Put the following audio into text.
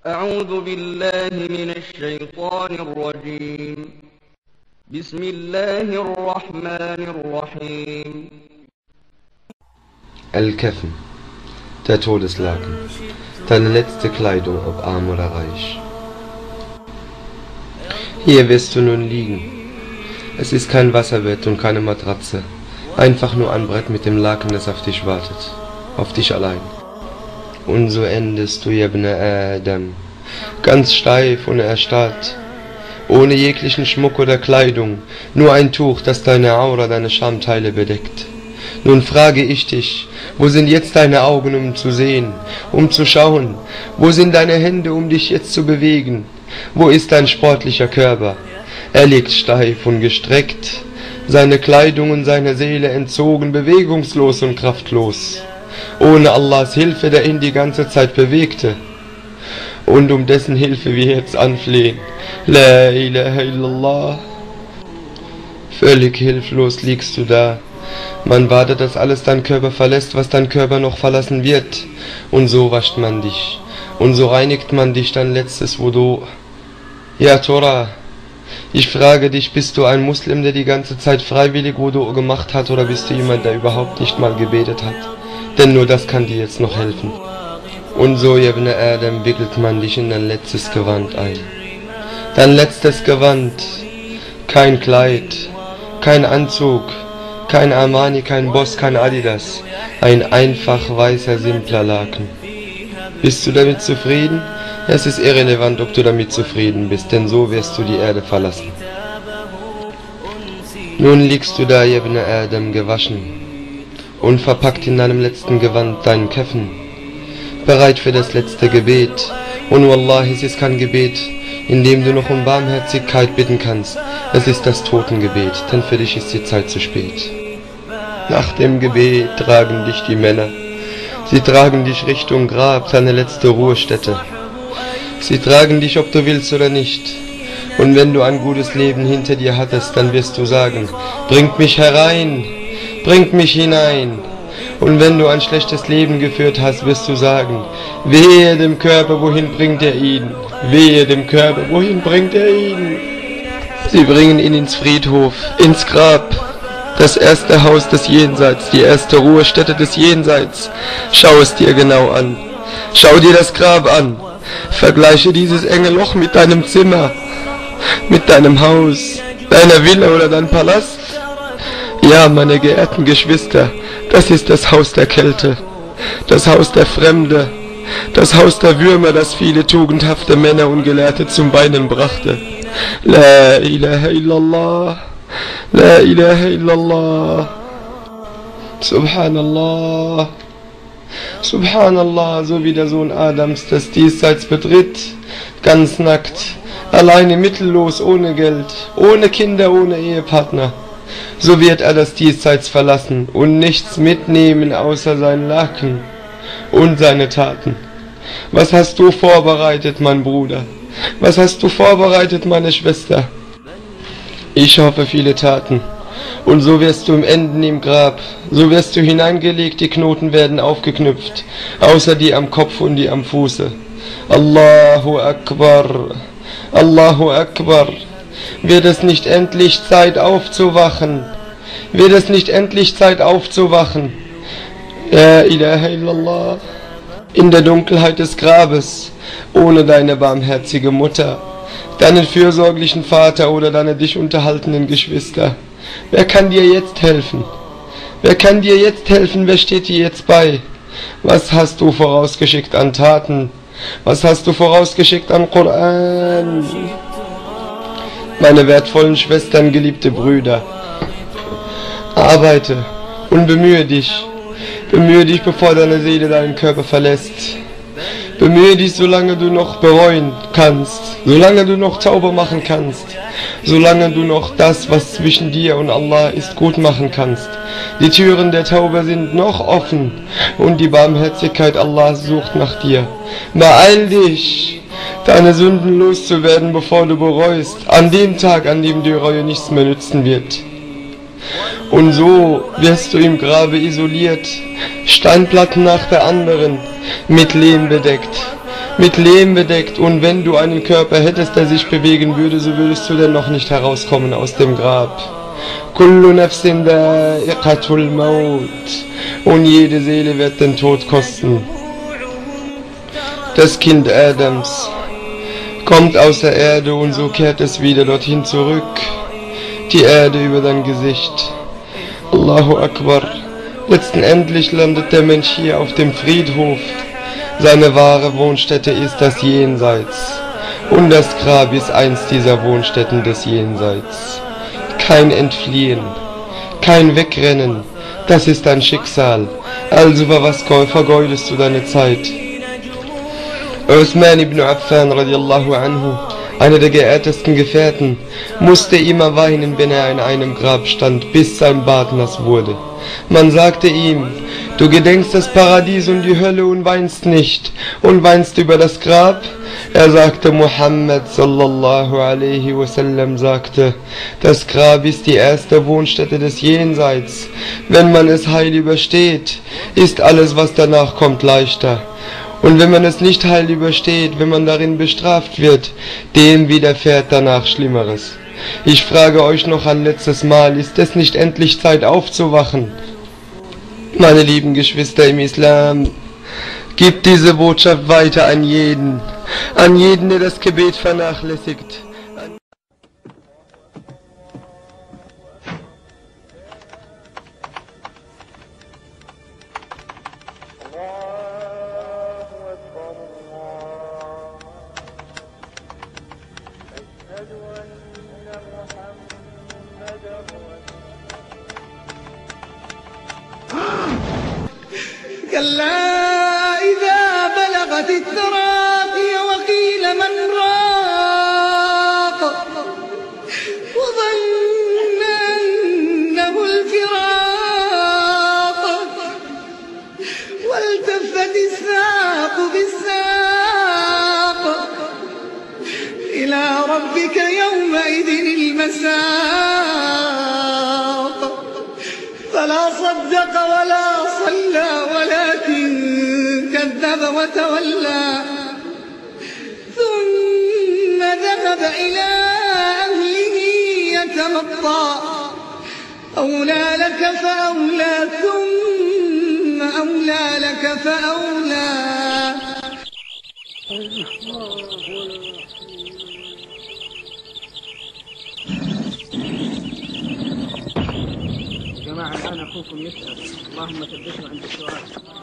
أعوذ بالله من الشيطان الرجيم. بسم الله الرحمن الرحيم. Al-Kaffen, der Todeslaken, deine letzte Kleidung, ob arm oder reich. Hier wirst du nun liegen. Es ist kein Wasserbett und keine Matratze, einfach nur ein Brett mit dem Laken, das auf dich wartet, auf dich allein. Und so endest du, Ibn Adam, ganz steif und erstarrt, ohne jeglichen Schmuck oder Kleidung, nur ein Tuch, das deine Aura, deine Schamteile bedeckt. Nun frage ich dich, wo sind jetzt deine Augen, um zu sehen, um zu schauen? Wo sind deine Hände, um dich jetzt zu bewegen? Wo ist dein sportlicher Körper? Er liegt steif und gestreckt, seine Kleidung und seine Seele entzogen, bewegungslos und kraftlos, ohne Allahs Hilfe, der ihn die ganze Zeit bewegte. Und um dessen Hilfe wir jetzt anflehen. La ilaha illallah. Völlig hilflos liegst du da. Man wartet, dass alles dein Körper verlässt, was dein Körper noch verlassen wird. Und so wascht man dich. Und so reinigt man dich, dein letztes Wudu. Ja, Tora, ich frage dich, bist du ein Muslim, der die ganze Zeit freiwillig Wudu gemacht hat, oder bist du jemand, der überhaupt nicht mal gebetet hat? Denn nur das kann dir jetzt noch helfen. Und so, Ibn Adam, wickelt man dich in dein letztes Gewand ein. Dein letztes Gewand, kein Kleid, kein Anzug, kein Armani, kein Boss, kein Adidas, ein einfach weißer, simpler Laken. Bist du damit zufrieden? Es ist irrelevant, ob du damit zufrieden bist, denn so wirst du die Erde verlassen. Nun liegst du da, Ibn Adam, gewaschen und verpackt in deinem letzten Gewand deinen Kaffen, bereit für das letzte Gebet. Und Wallahi, es ist kein Gebet, in dem du noch um Barmherzigkeit bitten kannst. Es ist das Totengebet, denn für dich ist die Zeit zu spät. Nach dem Gebet tragen dich die Männer. Sie tragen dich Richtung Grab, deine letzte Ruhestätte. Sie tragen dich, ob du willst oder nicht. Und wenn du ein gutes Leben hinter dir hattest, dann wirst du sagen, bringt mich herein, bringt mich hinein. Und wenn du ein schlechtes Leben geführt hast, wirst du sagen, wehe dem Körper, wohin bringt er ihn? Wehe dem Körper, wohin bringt er ihn? Sie bringen ihn ins Friedhof, ins Grab, das erste Haus des Jenseits, die erste Ruhestätte des Jenseits. Schau es dir genau an. Schau dir das Grab an. Vergleiche dieses enge Loch mit deinem Zimmer, mit deinem Haus, deiner Villa oder deinem Palast. Ja, meine geehrten Geschwister, das ist das Haus der Kälte, das Haus der Fremde, das Haus der Würmer, das viele tugendhafte Männer und Gelehrte zum Weinen brachte. La ilaha illallah, la ilaha illallah, subhanallah, subhanallah, so wie der Sohn Adams das Diesseits betritt, ganz nackt, alleine mittellos, ohne Geld, ohne Kinder, ohne Ehepartner. So wird er das Diesseits verlassen und nichts mitnehmen außer seinen Laken und seine Taten. Was hast du vorbereitet, mein Bruder? Was hast du vorbereitet, meine Schwester? Ich hoffe, viele Taten. Und so wirst du enden im Grab, so wirst du hineingelegt, die Knoten werden aufgeknüpft, außer die am Kopf und die am Fuße. Allahu Akbar, Allahu Akbar. Wird es nicht endlich Zeit aufzuwachen? Wird es nicht endlich Zeit aufzuwachen? La ilaha illallah. In der Dunkelheit des Grabes, ohne deine barmherzige Mutter, deinen fürsorglichen Vater oder deine dich unterhaltenden Geschwister. Wer kann dir jetzt helfen? Wer kann dir jetzt helfen? Wer steht dir jetzt bei? Was hast du vorausgeschickt an Taten? Was hast du vorausgeschickt an Koran? Meine wertvollen Schwestern, geliebte Brüder, arbeite und bemühe dich, bevor deine Seele deinen Körper verlässt. Bemühe dich, solange du noch bereuen kannst, solange du noch Tauber machen kannst, solange du noch das, was zwischen dir und Allah ist, gut machen kannst. Die Türen der Tauber sind noch offen und die Barmherzigkeit Allahs sucht nach dir. Beeil dich, deine Sünden loszuwerden, bevor du bereust, an dem Tag, an dem die Reue nichts mehr nützen wird. Und so wirst du im Grabe isoliert, Steinplatten nach der anderen, mit Lehm bedeckt. mit Lehm bedeckt, und wenn du einen Körper hättest, der sich bewegen würde, so würdest du dennoch nicht herauskommen aus dem Grab. Kullu nafsin dha'iqatul Maut, und jede Seele wird den Tod kosten. Das Kind Adams kommt aus der Erde, und so kehrt es wieder dorthin zurück. Die Erde über dein Gesicht. Allahu Akbar. Letztendlich landet der Mensch hier auf dem Friedhof. Seine wahre Wohnstätte ist das Jenseits. Und das Grab ist eins dieser Wohnstätten des Jenseits. Kein Entfliehen, kein Wegrennen, das ist dein Schicksal. Also über was vergeudest du deine Zeit? Uthman ibn Affan radiallahu anhu, einer der geehrtesten Gefährten, musste immer weinen, wenn er in einem Grab stand, bis sein Bart nass wurde. Man sagte ihm: Du gedenkst das Paradies und die Hölle und weinst nicht, und weinst über das Grab? Er sagte: Muhammad sallallahu alaihi wasallam sagte, das Grab ist die erste Wohnstätte des Jenseits. Wenn man es heil übersteht, ist alles, was danach kommt, leichter. Und wenn man es nicht heil übersteht, wenn man darin bestraft wird, dem widerfährt danach Schlimmeres. Ich frage euch noch ein letztes Mal, ist es nicht endlich Zeit aufzuwachen? Meine lieben Geschwister im Islam, gebt diese Botschaft weiter an jeden, der das Gebet vernachlässigt. كلا إذا بلغت التراقي وقيل من راق وظن أنه الفراق والتفت الساق بالساق إلى ربك يومئذ المساق فلا صدق ولا صلى ولكن كذب وتولى ثم ذهب إلى أهله يتمطى أولى لك فأولى ثم أولى لك فأولى. جماعة الآن أخوكم يسأل، اللهم ثبتنا عند السؤال.